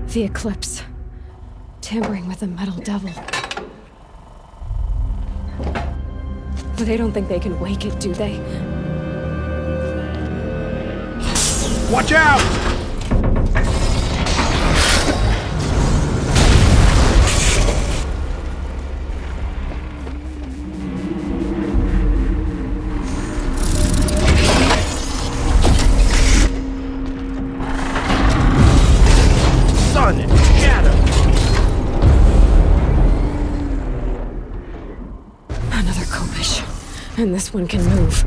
The eclipse. Tampering with the metal devil. But they don't think they can wake it, do they? Watch out! Sun and shadow! Another Kopish. And this one can move.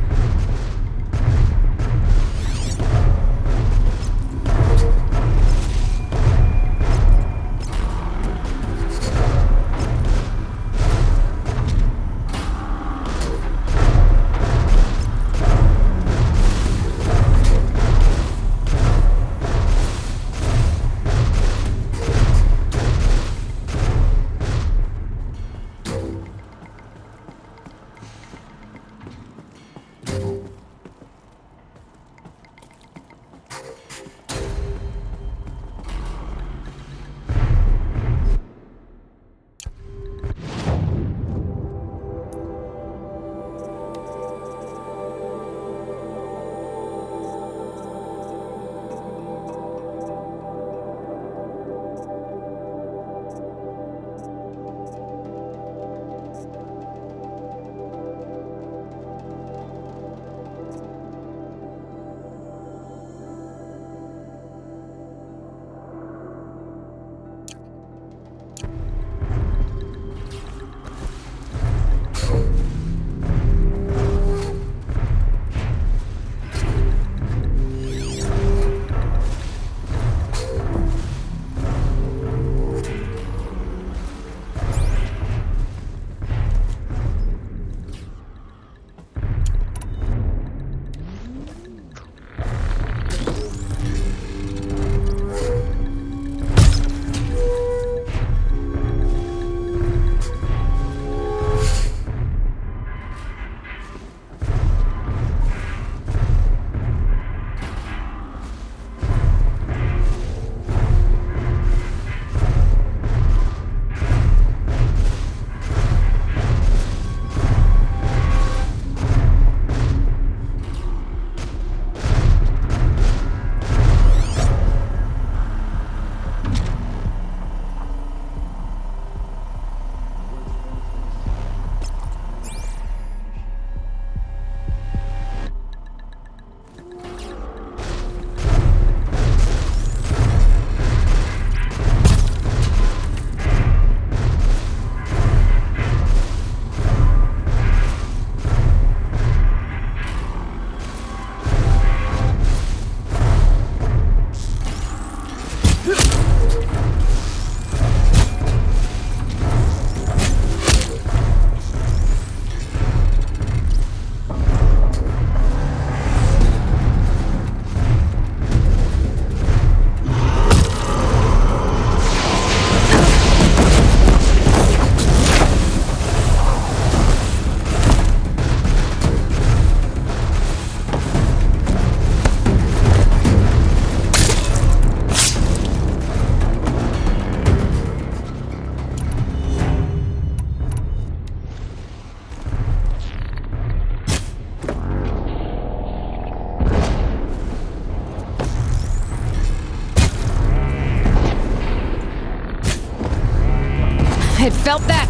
It felt that!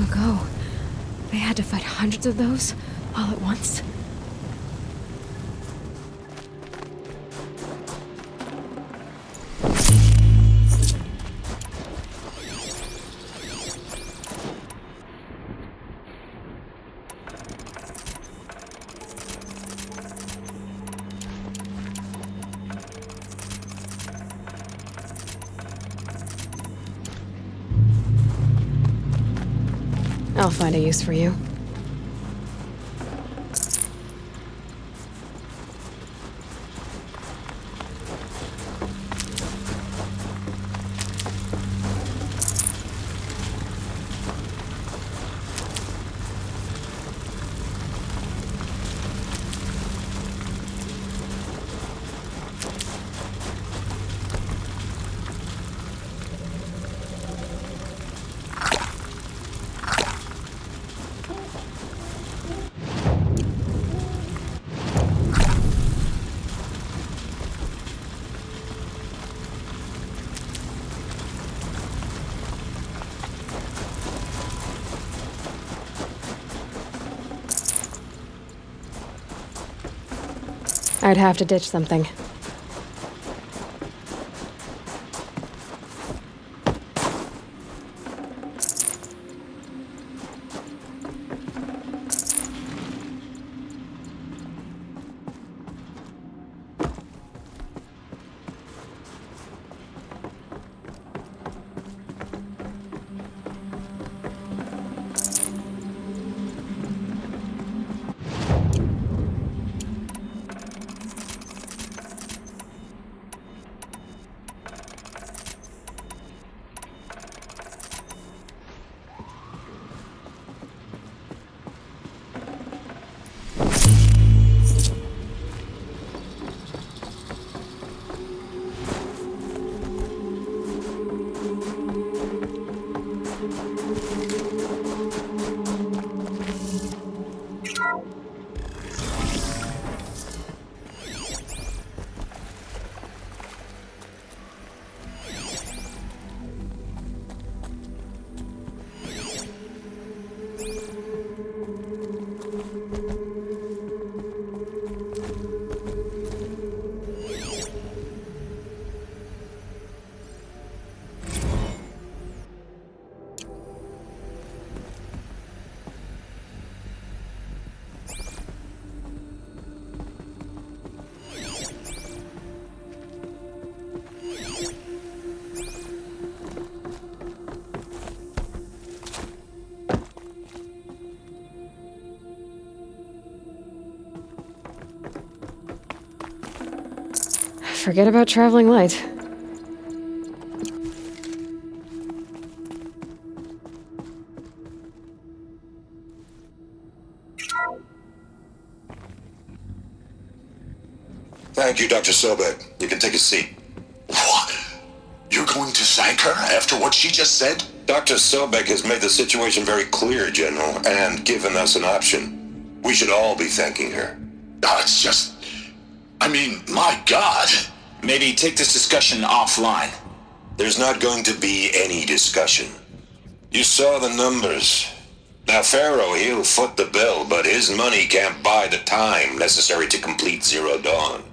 long ago. They had to fight hundreds of those all at once. I'll find a use for you. I'd have to ditch something. Forget about traveling light. Thank you, Dr. Sobek. You can take a seat. What? You're going to thank her after what she just said? Dr. Sobek has made the situation very clear, General, and given us an option. We should all be thanking her. It's just... I mean, my God. Maybe take this discussion offline. There's not going to be any discussion. You saw the numbers. Now, Pharaoh, he'll foot the bill, but his money can't buy the time necessary to complete Zero Dawn.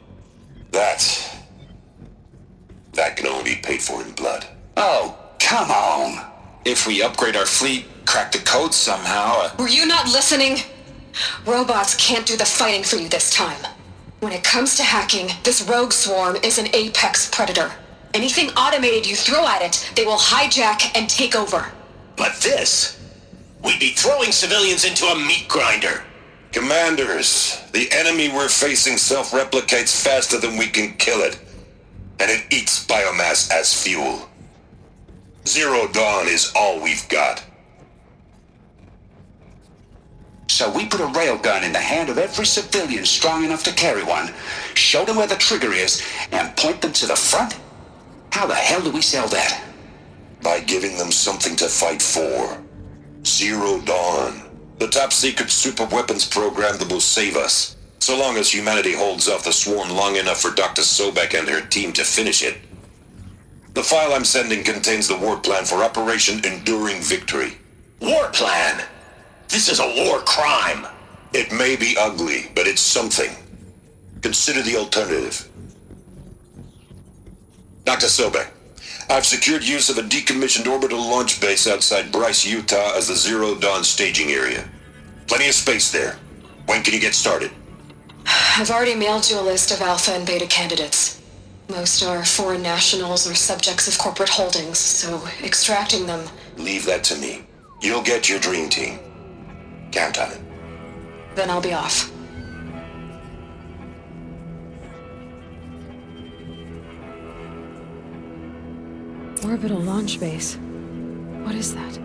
That can only be paid for in blood. Oh, come on. If we upgrade our fleet, crack the code somehow... Were you not listening? Robots can't do the fighting for you this time. When it comes to hacking, this rogue swarm is an apex predator. Anything automated you throw at it, they will hijack and take over. But this... We'd be throwing civilians into a meat grinder. Commanders, the enemy we're facing self-replicates faster than we can kill it. And it eats biomass as fuel. Zero Dawn is all we've got. So we put a railgun in the hand of every civilian strong enough to carry one, show them where the trigger is, and point them to the front? How the hell do we sell that? By giving them something to fight for. Zero Dawn. The top-secret super-weapons program that will save us. So long as humanity holds off the swarm long enough for Dr. Sobek and her team to finish it. The file I'm sending contains the war plan for Operation Enduring Victory. War plan? This is a war crime. It may be ugly, but it's something. Consider the alternative. Dr. Sobek, I've secured use of a decommissioned orbital launch base outside Bryce, Utah as the Zero Dawn staging area. Plenty of space there. When can you get started? I've already mailed you a list of Alpha and Beta candidates. Most are foreign nationals or subjects of corporate holdings, so extracting them... Leave that to me. You'll get your dream team. Count on it. Then I'll be off. Orbital launch base. What is that?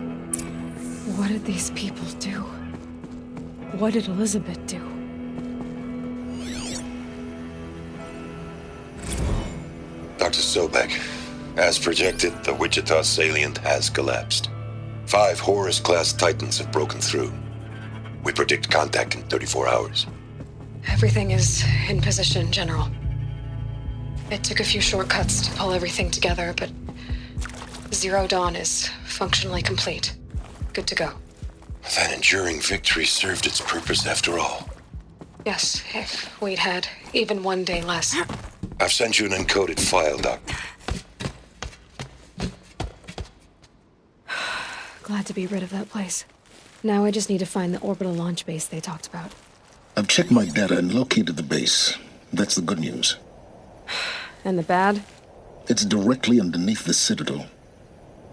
What did these people do? What did Elizabeth do? Dr. Sobek, as projected, the Wichita salient has collapsed. 5 Horus-class Titans have broken through. We predict contact in 34 hours. Everything is in position, General. It took a few shortcuts to pull everything together, but Zero Dawn is functionally complete. Good to go. That enduring victory served its purpose after all. Yes, if we'd had even one day less. I've sent you an encoded file, Doc. Glad to be rid of that place. Now I just need to find the orbital launch base they talked about. I've checked my data and located the base. That's the good news. And the bad? It's directly underneath the Citadel.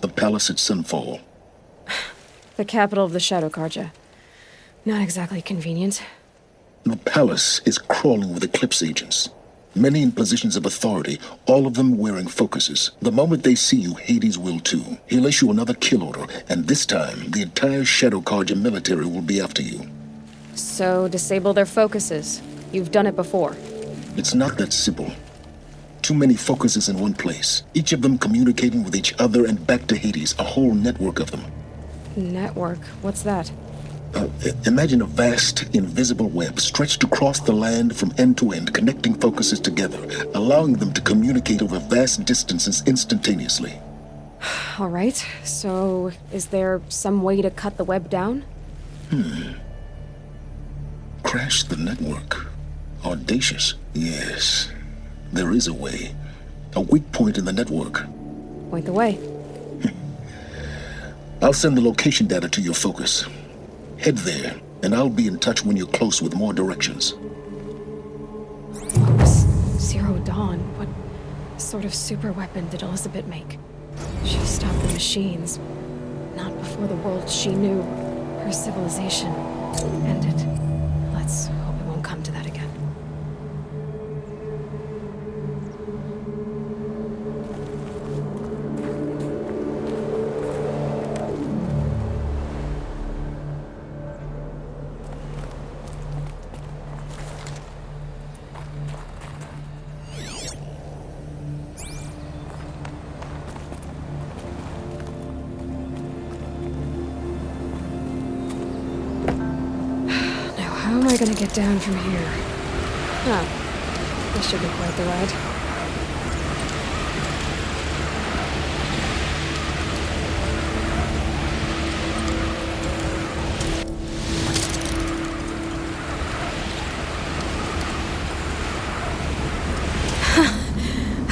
The palace at Sunfall. The capital of the Shadow Carja. Not exactly convenient. The palace is crawling with Eclipse agents. Many in positions of authority, all of them wearing focuses. The moment they see you, Hades will too. He'll issue another kill order, and this time, the entire Shadow Carja military will be after you. So, disable their focuses. You've done it before. It's not that simple. Too many focuses in one place, each of them communicating with each other and back to Hades, a whole network of them. Network? What's that? Imagine a vast, invisible web stretched across the land from end to end, connecting focuses together, allowing them to communicate over vast distances instantaneously. All right, so is there some way to cut the web down? Crash the network. Audacious. Yes, there is a way. A weak point in the network. Point the way. I'll send the location data to your focus. Head there, and I'll be in touch when you're close with more directions. What was Zero Dawn? What sort of super weapon did Elizabeth make? She stopped the machines. Not before the world she knew, her civilization, ended. Let's hope it won't come to that again. How am I gonna get down from here? This should be quite the ride.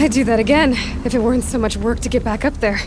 I'd do that again, if it weren't so much work to get back up there.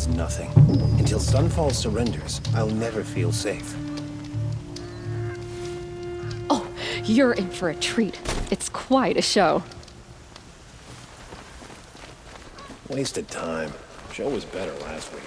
means nothing. Until Sunfall surrenders, I'll never feel safe. Oh, you're in for a treat. It's quite a show. Wasted time. Show was better last week.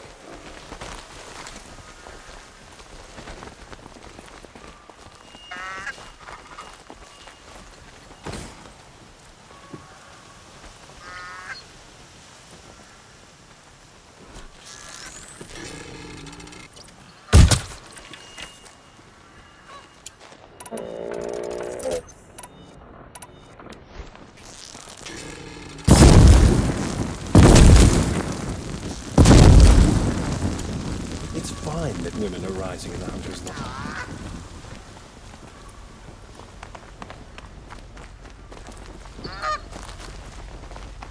It's fine that women are rising in the Hunter's Lodge.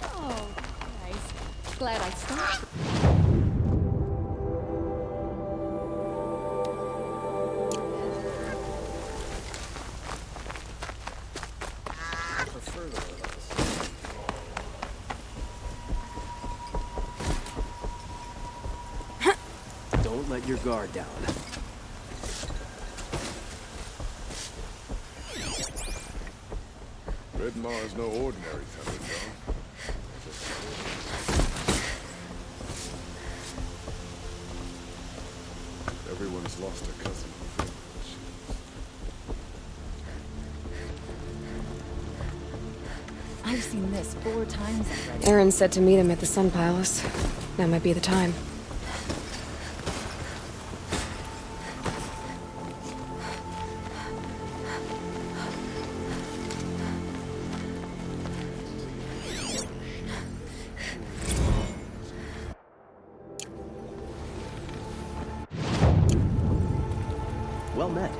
Oh, nice. Glad I stopped. Don't let your guard down. Red Mar's no ordinary Thunderdome. Everyone's lost a cousin. I've seen this 4 times already. Aaron said to meet him at the Sun Palace. Now might be the time. Well met.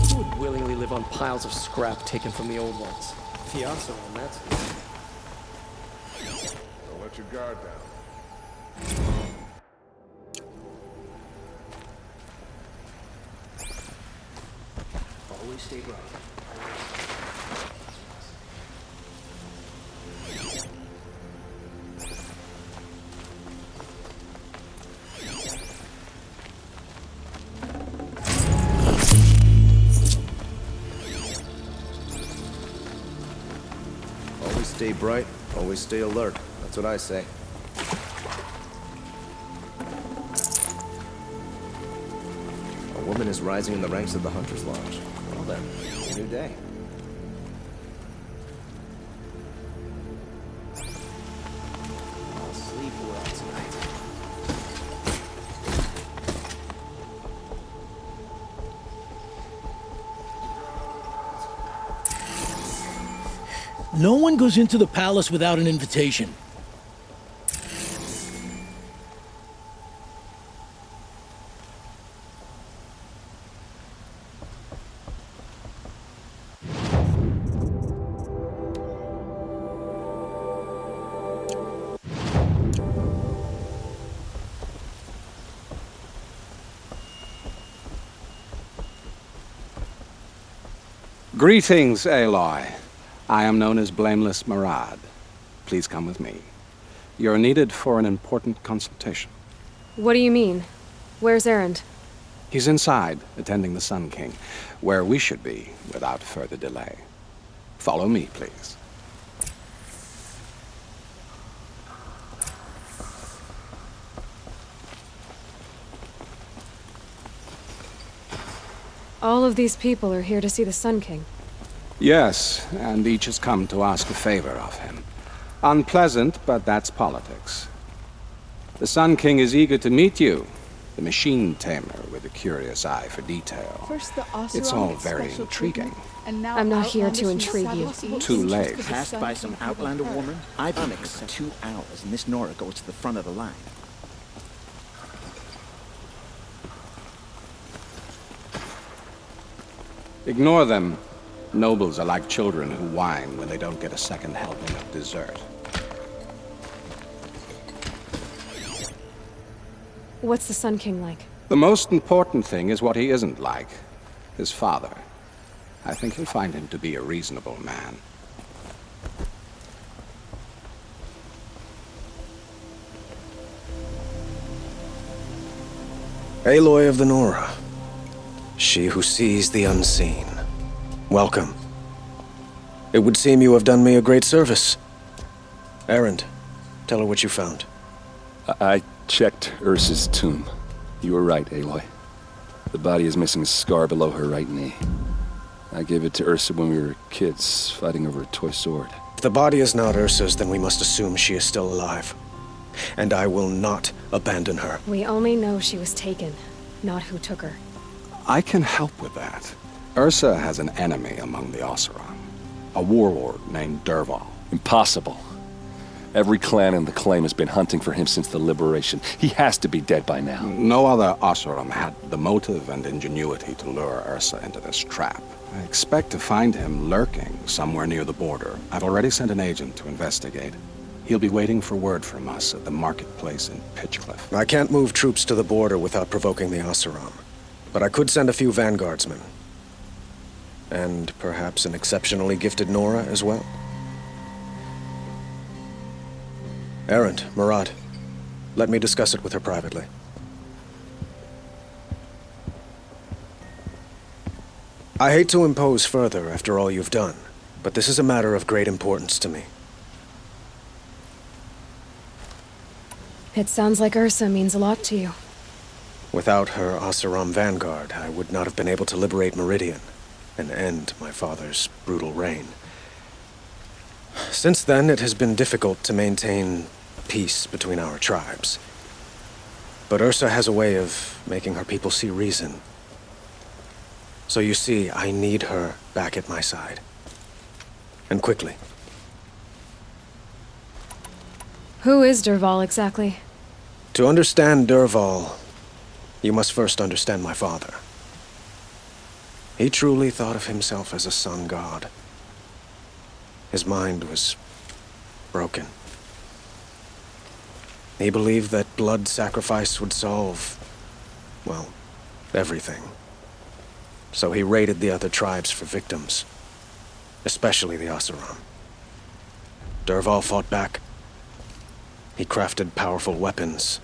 Who would willingly live on piles of scrap taken from the old ones? Fiasso on that. Don't let your guard down. Always stay right. Always stay bright, always stay alert. That's what I say. A woman is rising in the ranks of the Hunter's Lodge. Well then, a new day. I'll sleep well tonight. No one goes into the palace without an invitation. Greetings, Aloy. I am known as Blameless Marad. Please come with me. You're needed for an important consultation. What do you mean? Where's Erend? He's inside, attending the Sun King, where we should be without further delay. Follow me, please. All of these people are here to see the Sun King. Yes, and each has come to ask a favor of him. Unpleasant, but that's politics. The Sun King is eager to meet you, the machine tamer with a curious eye for detail. First the It's all very intriguing. And now I'm not here to intrigue you. Too late. Passed by some Outlander woman? I've annexed 2 hours. Miss Nora goes to the front of the line. Ignore them. Nobles are like children who whine when they don't get a second helping of dessert. What's the Sun King like? The most important thing is what he isn't like. His father. I think you'll find him to be a reasonable man. Aloy of the Nora. She who sees the unseen. Welcome. It would seem you have done me a great service. Erend, tell her what you found. I checked Ursa's tomb. You were right, Aloy. The body is missing a scar below her right knee. I gave it to Ursa when we were kids, fighting over a toy sword. If the body is not Ursa's, then we must assume she is still alive. And I will not abandon her. We only know she was taken, not who took her. I can help with that. Ursa has an enemy among the Oseram. A warlord named Dervahl. Impossible. Every clan in the claim has been hunting for him since the liberation. He has to be dead by now. No other Oseram had the motive and ingenuity to lure Ursa into this trap. I expect to find him lurking somewhere near the border. I've already sent an agent to investigate. He'll be waiting for word from us at the marketplace in Pitchcliff. I can't move troops to the border without provoking the Oseram. But I could send a few vanguardsmen. And perhaps an exceptionally gifted Nora as well. Erend, Murad, let me discuss it with her privately. I hate to impose further after all you've done, but this is a matter of great importance to me. It sounds like Ursa means a lot to you. Without her Oseram vanguard, I would not have been able to liberate Meridian and end my father's brutal reign. Since then, it has been difficult to maintain peace between our tribes. But Ursa has a way of making her people see reason. So you see, I need her back at my side. And quickly. Who is Dervahl exactly? To understand Dervahl, you must first understand my father. He truly thought of himself as a sun god. His mind was broken. He believed that blood sacrifice would solve, well, everything. So he raided the other tribes for victims, especially the Oseram. Dervahl fought back. He crafted powerful weapons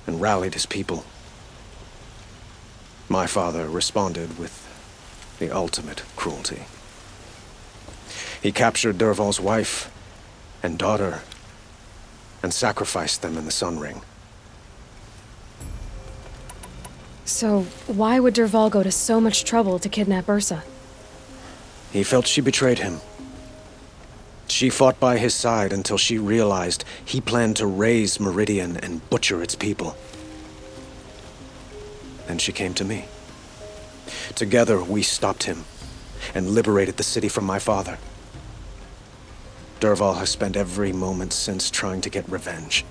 and rallied his people. My father responded with the ultimate cruelty. He captured Dervahl's wife and daughter and sacrificed them in the Sun Ring. So, why would Dervahl go to so much trouble to kidnap Ursa? He felt she betrayed him. She fought by his side until she realized he planned to raise Meridian and butcher its people. Then she came to me. Together, we stopped him and liberated the city from my father. Dervahl has spent every moment since trying to get revenge.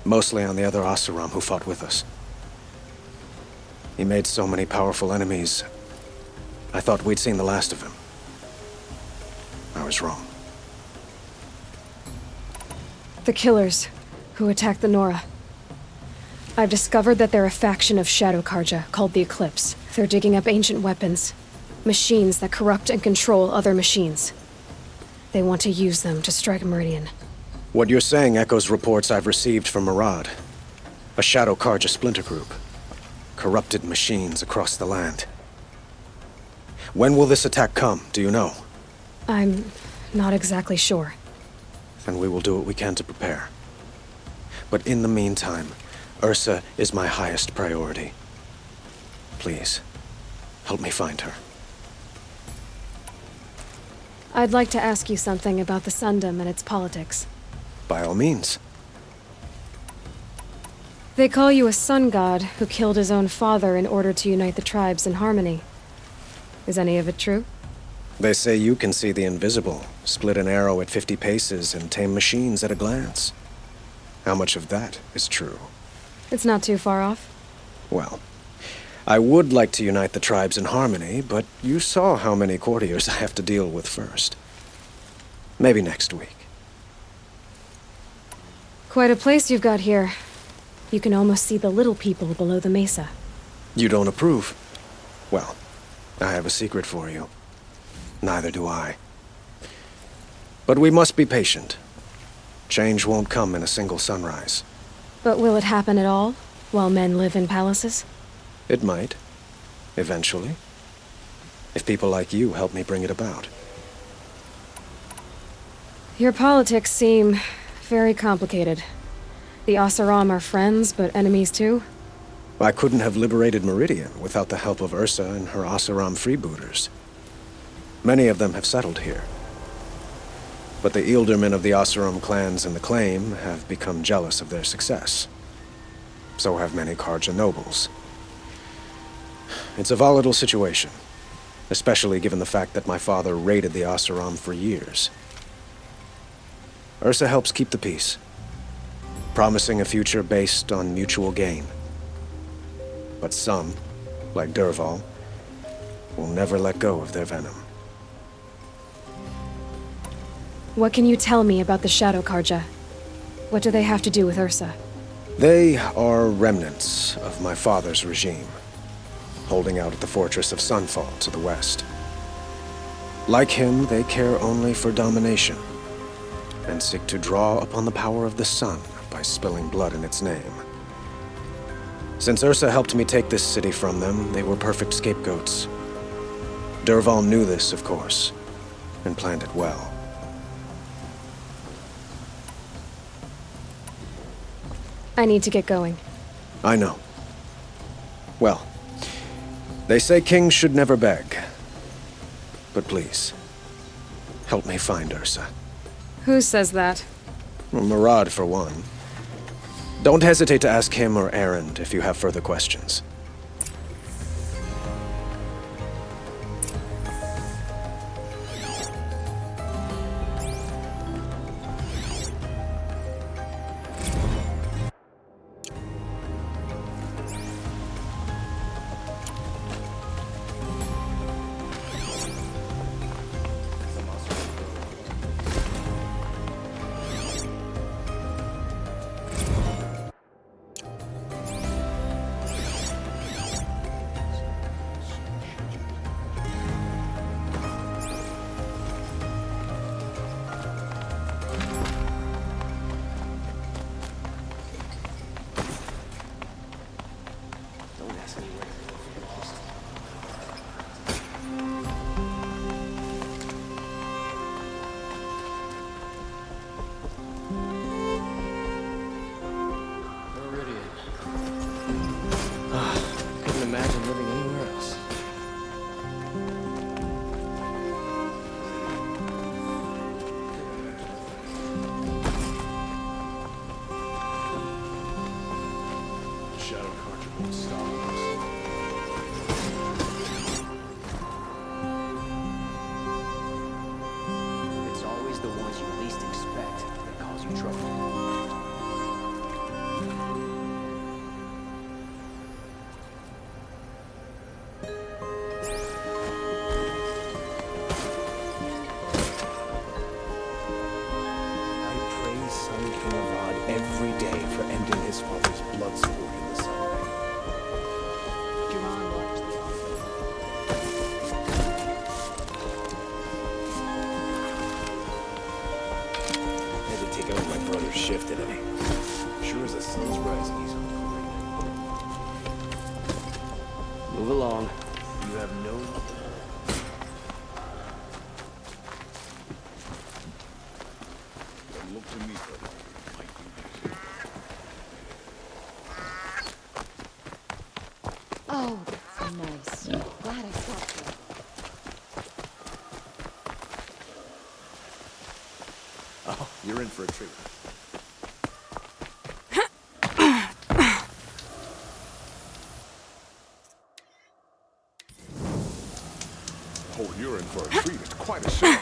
Mostly on the other Oseram who fought with us. He made so many powerful enemies, I thought we'd seen the last of him. I was wrong. The killers who attacked the Nora. I've discovered that they're a faction of Shadow Karja called the Eclipse. They're digging up ancient weapons, machines that corrupt and control other machines. They want to use them to strike Meridian. What you're saying echoes reports I've received from Murad, a Shadow Karja splinter group. Corrupted machines across the land. When will this attack come, do you know? I'm not exactly sure. Then we will do what we can to prepare. But in the meantime, Ursa is my highest priority. Please, help me find her. I'd like to ask you something about the Sundom and its politics. By all means. They call you a sun god who killed his own father in order to unite the tribes in harmony. Is any of it true? They say you can see the invisible, split an arrow at 50 paces, and tame machines at a glance. How much of that is true? It's not too far off. Well, I would like to unite the tribes in harmony, but you saw how many courtiers I have to deal with first. Maybe next week. Quite a place you've got here. You can almost see the little people below the mesa. You don't approve? Well, I have a secret for you. Neither do I. But we must be patient. Change won't come in a single sunrise. But will it happen at all, while men live in palaces? It might. Eventually. If people like you help me bring it about. Your politics seem very complicated. The Oseram are friends, but enemies too? I couldn't have liberated Meridian without the help of Ursa and her Oseram freebooters. Many of them have settled here. But the ealdormen of the Oseram clans in the Claim have become jealous of their success. So have many Karja nobles. It's a volatile situation, especially given the fact that my father raided the Oseram for years. Ursa helps keep the peace, promising a future based on mutual gain. But some, like Dervahl, will never let go of their venom. What can you tell me about the Shadow Karja? What do they have to do with Ursa? They are remnants of my father's regime, holding out at the fortress of Sunfall to the west. Like him, they care only for domination, and seek to draw upon the power of the sun by spilling blood in its name. Since Ursa helped me take this city from them, they were perfect scapegoats. Dervahl knew this, of course, and planned it well. I need to get going. I know. Well, they say kings should never beg. But please, help me find Ursa. Who says that? Well, Murad, for one. Don't hesitate to ask him or Erend if you have further questions. Shift today. Sure as the sun's rising, he's on the Move along. You have no... Don't look to me for a might be busy. Oh, that's nice. Glad I stopped there. Oh, you're in for a treat. Oh, you're in for a treat. It's quite a show.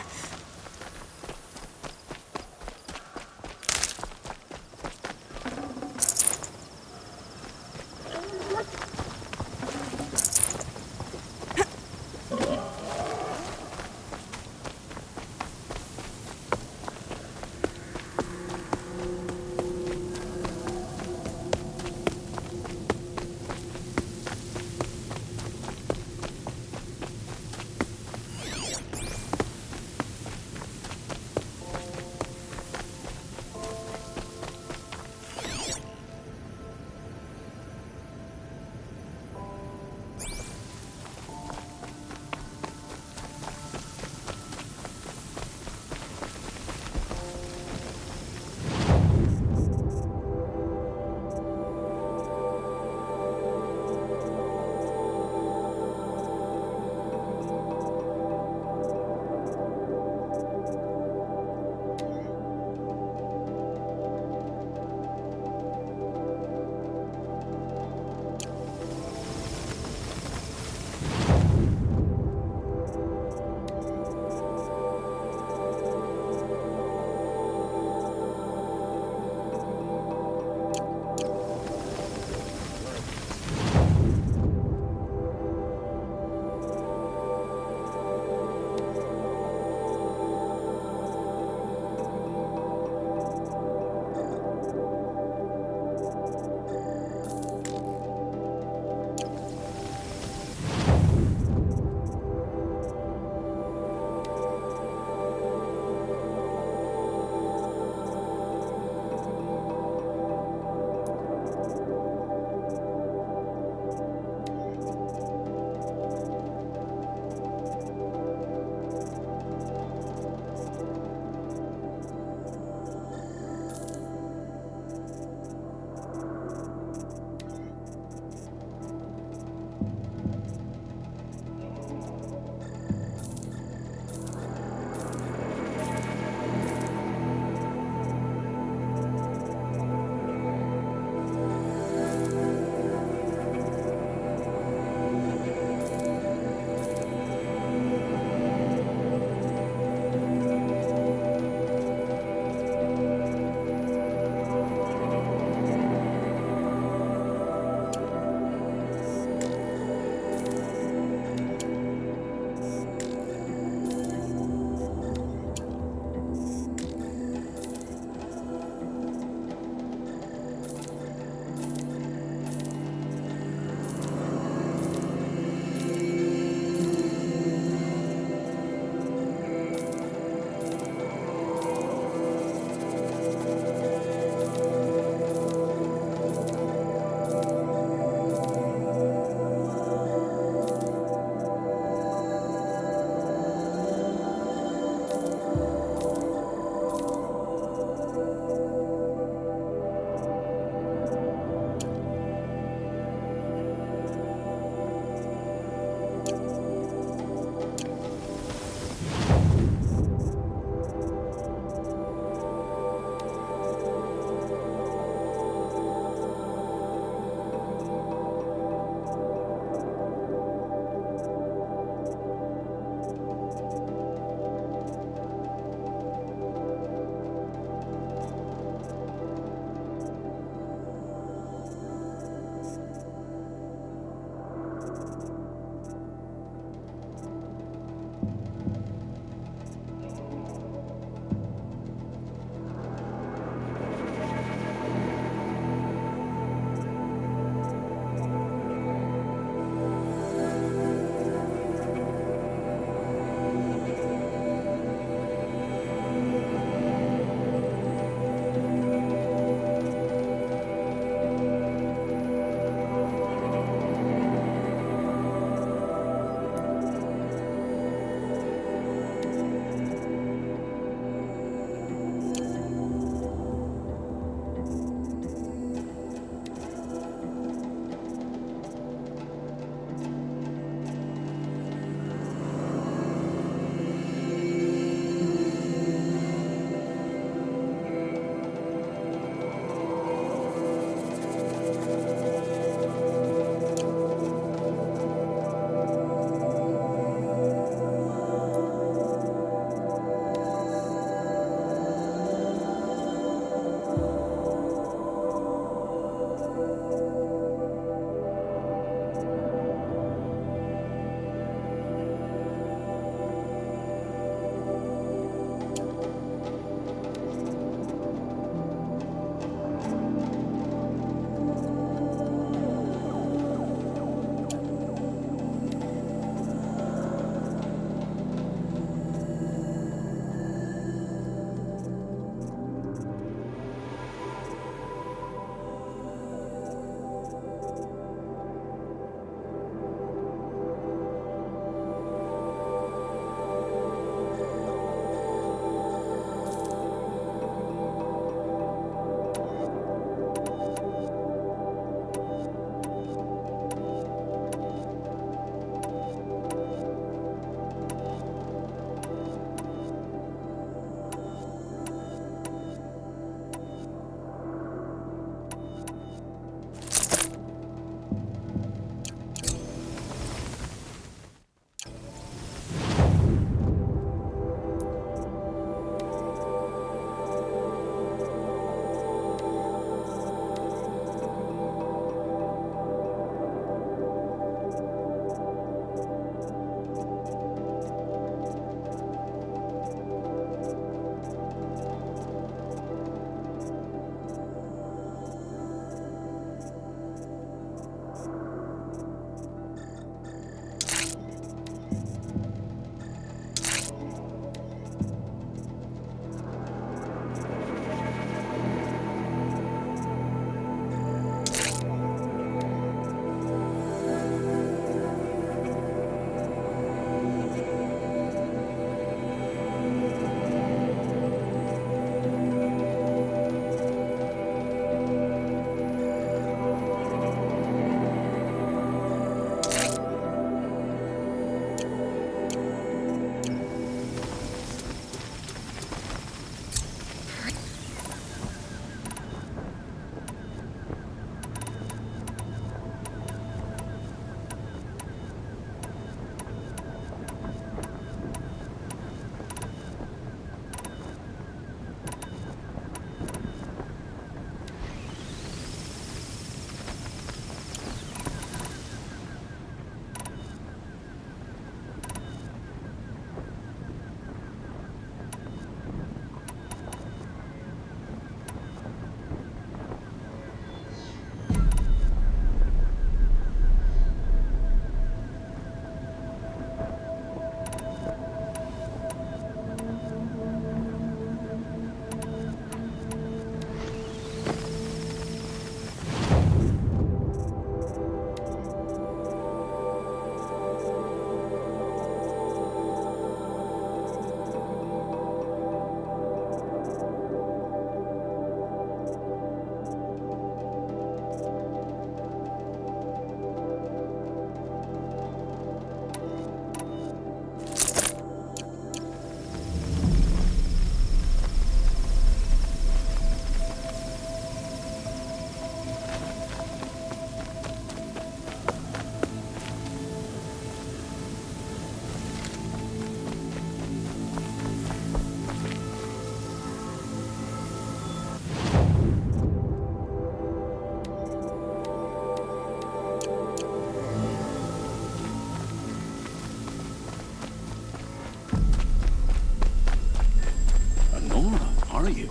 are you?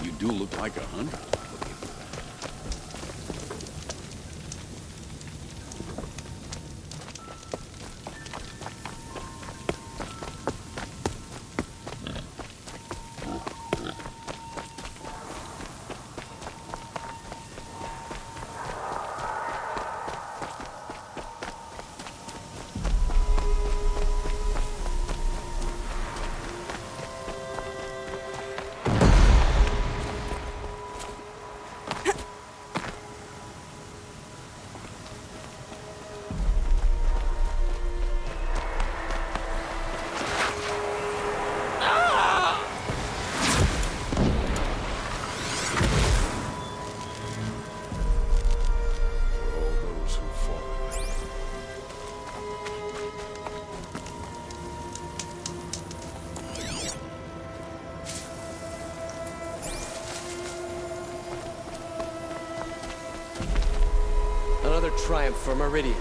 You do look like a hunter. Another triumph for Meridian.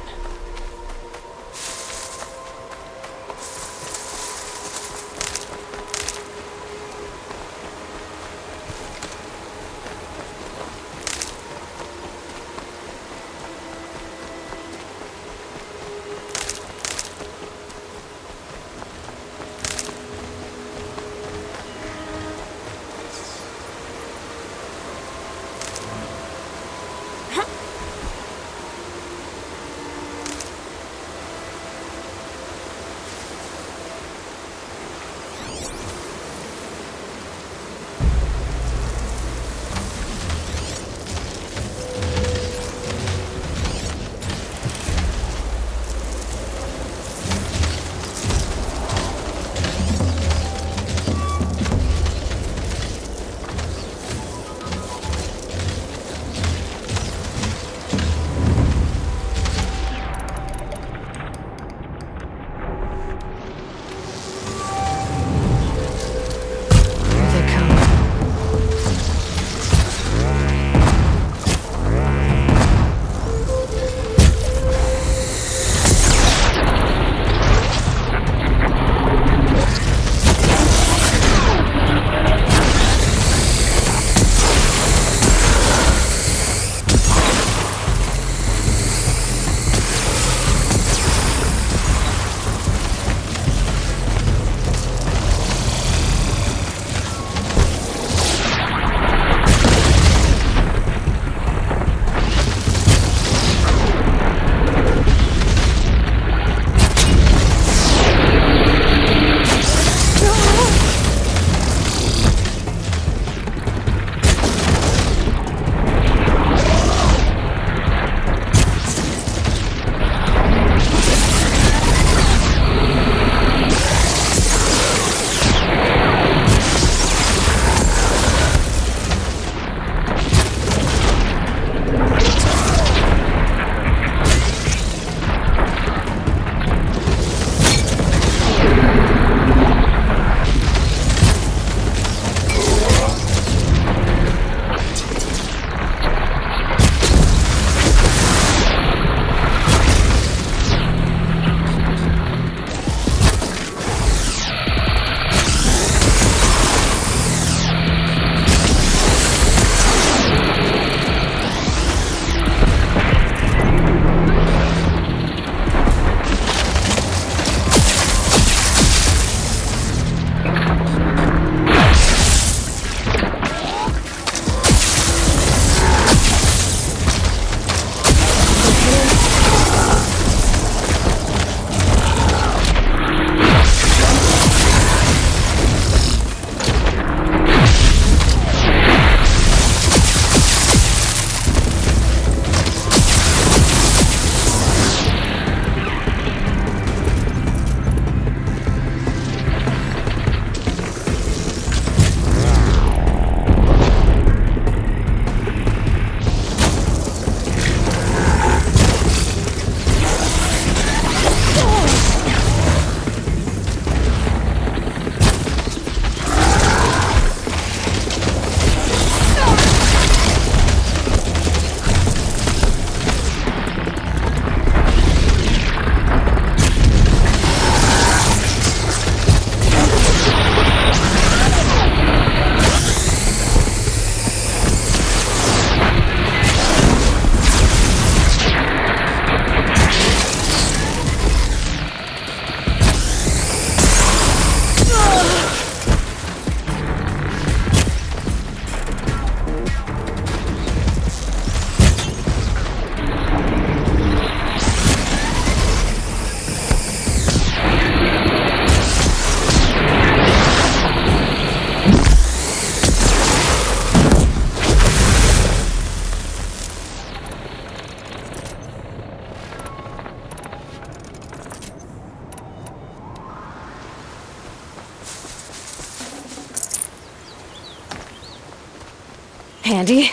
Handy.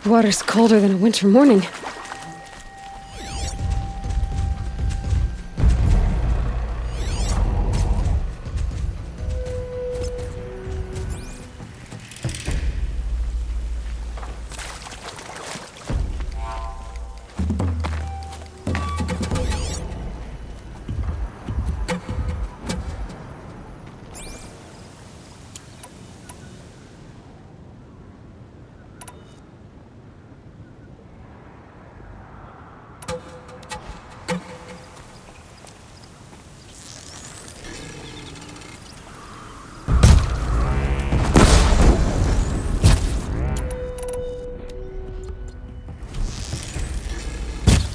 Water's colder than a winter morning.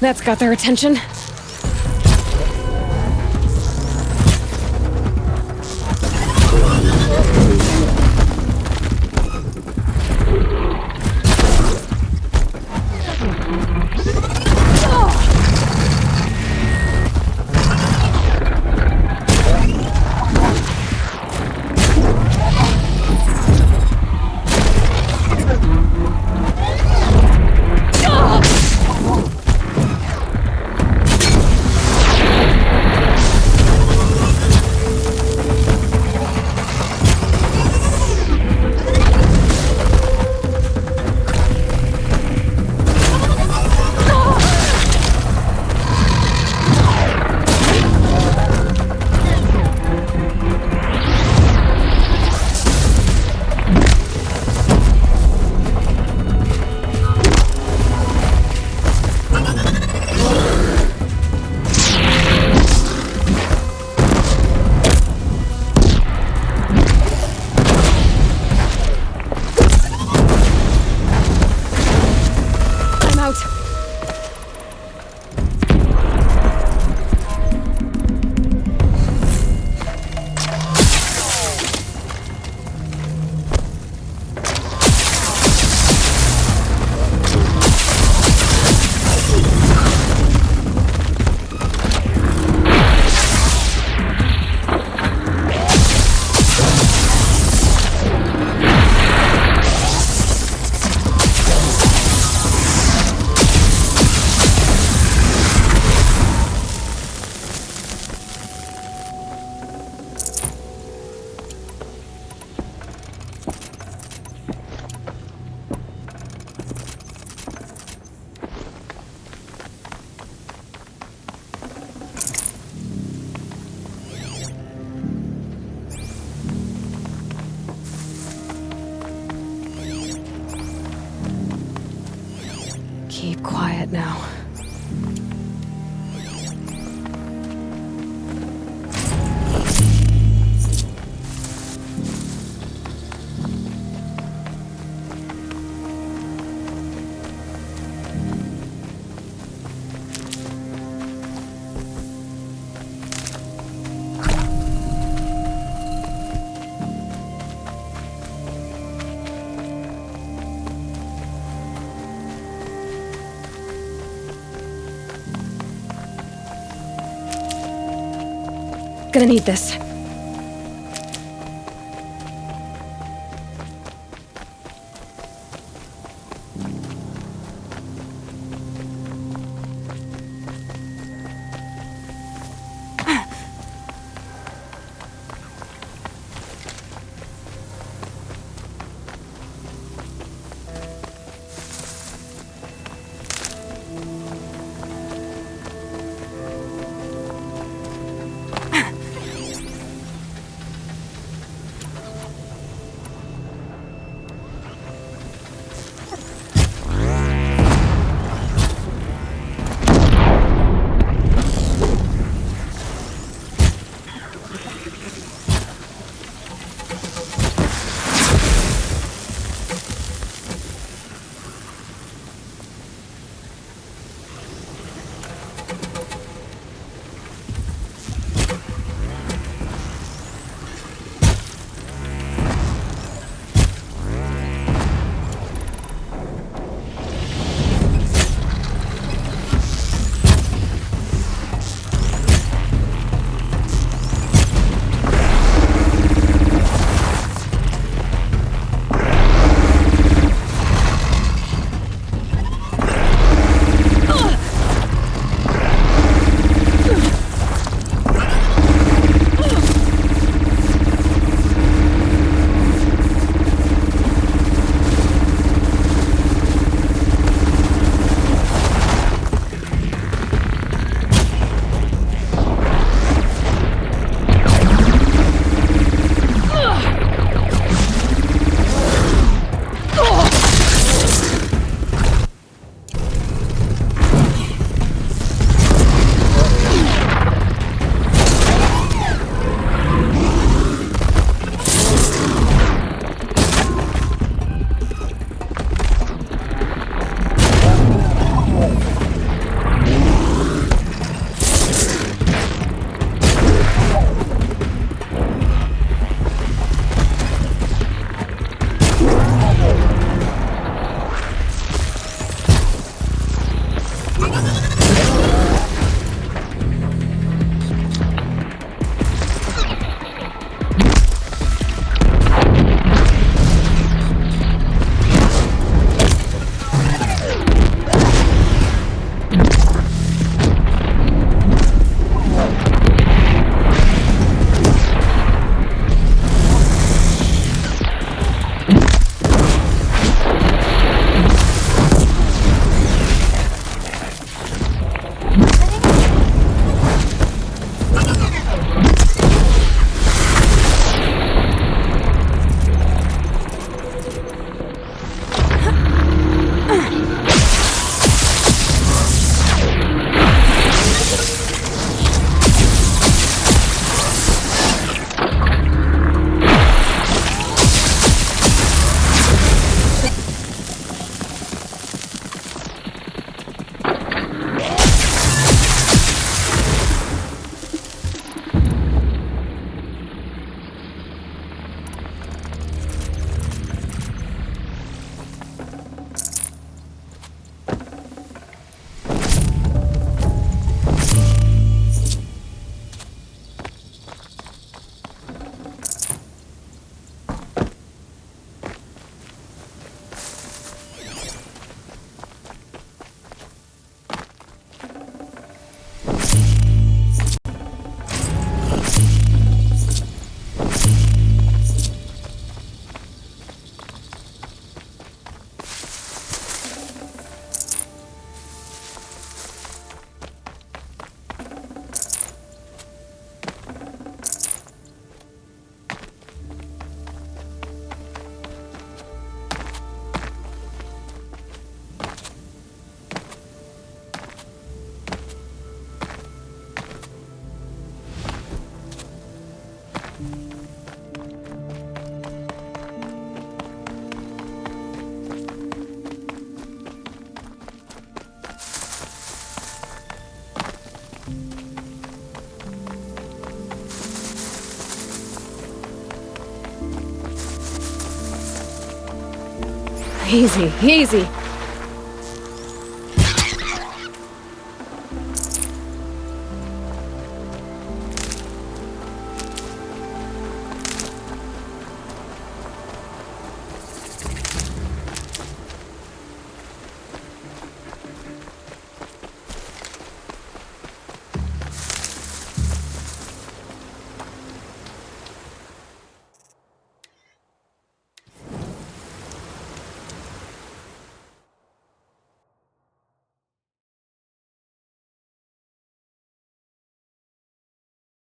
That's got their attention. Keep quiet now. Gonna need this. Easy, easy.